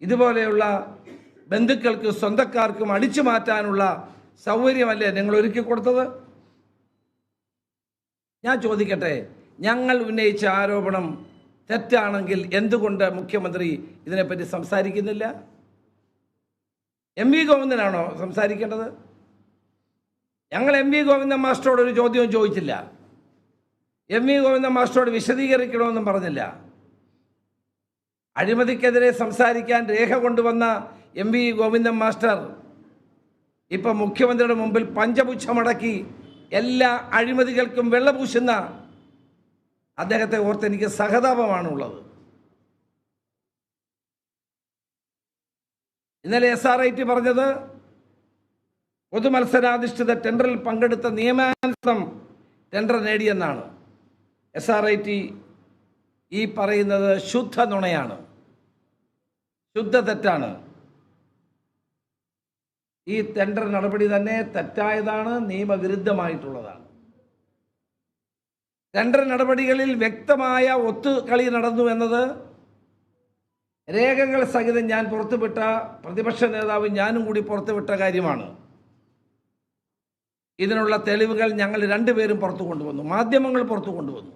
ഇതുപോലെയുള്ള ബന്ധുക്കൾക്കും സ്വന്തക്കാർക്കും അടിച്ചു മാറ്റാനുള്ള സൗകര്യമല്ലേ നിങ്ങൾ ഒരുക്കി കൊടുത്തത്? ഞാൻ ചോദിക്കട്ടെ, ഞങ്ങൾ ഉന്നയിച്ച ആരോപണം തെറ്റാണെങ്കിൽ എന്തുകൊണ്ട് മുഖ്യമന്ത്രി ഇതിനെപ്പറ്റി സംസാരിക്കുന്നില്ല? എം.വി. ഗോവിന്ദനാണോ സംസാരിക്കേണ്ടത്? ഞങ്ങൾ എം.വി. ഗോവിന്ദൻ മാസ്റ്ററോട് ഒരു ചോദ്യവും ചോദിച്ചില്ല. എം.വി. ഗോവിന്ദൻ മാസ്റ്ററോട് വിശദീകരിക്കണമെന്നും പറഞ്ഞില്ല. അഴിമതിക്കെതിരെ സംസാരിക്കാൻ രേഖ കൊണ്ടുവന്ന എം.വി. ഗോവിന്ദൻ മാസ്റ്റർ ഇപ്പം മുഖ്യമന്ത്രിയുടെ മുമ്പിൽ പഞ്ചപുച്ഛമടക്കി എല്ലാ അഴിമതികൾക്കും വെള്ളപൂശുന്ന അദ്ദേഹത്തെ ഓർത്ത് എനിക്ക് സഹതാപമാണുള്ളത്. ഇന്നലെ SRIT പറഞ്ഞത് പൊതുമത്സരാധിഷ്ഠിത ടെൻഡറിൽ പങ്കെടുത്ത നിയമാനുസൃതം ടെൻഡർ നേടിയെന്നാണ്. SRIT ഈ പറയുന്നത് ശുദ്ധ നുണയാണ്, ശുദ്ധ തെറ്റാണ്. ഈ ടെൻഡർ നടപടി തന്നെ തെറ്റായതാണ്, നിയമവിരുദ്ധമായിട്ടുള്ളതാണ്. ടെൻഡർ നടപടികളിൽ വ്യക്തമായ ഒത്തുകളി നടന്നു എന്നത് രേഖകൾ സഹിതം ഞാൻ പുറത്തുവിട്ട, പ്രതിപക്ഷ നേതാവ് ഞാനും കൂടി പുറത്തുവിട്ട കാര്യമാണ്. ഇതിനുള്ള തെളിവുകൾ ഞങ്ങൾ രണ്ടുപേരും പുറത്തു കൊണ്ടുവന്നു, മാധ്യമങ്ങൾ പുറത്തു കൊണ്ടുവന്നു.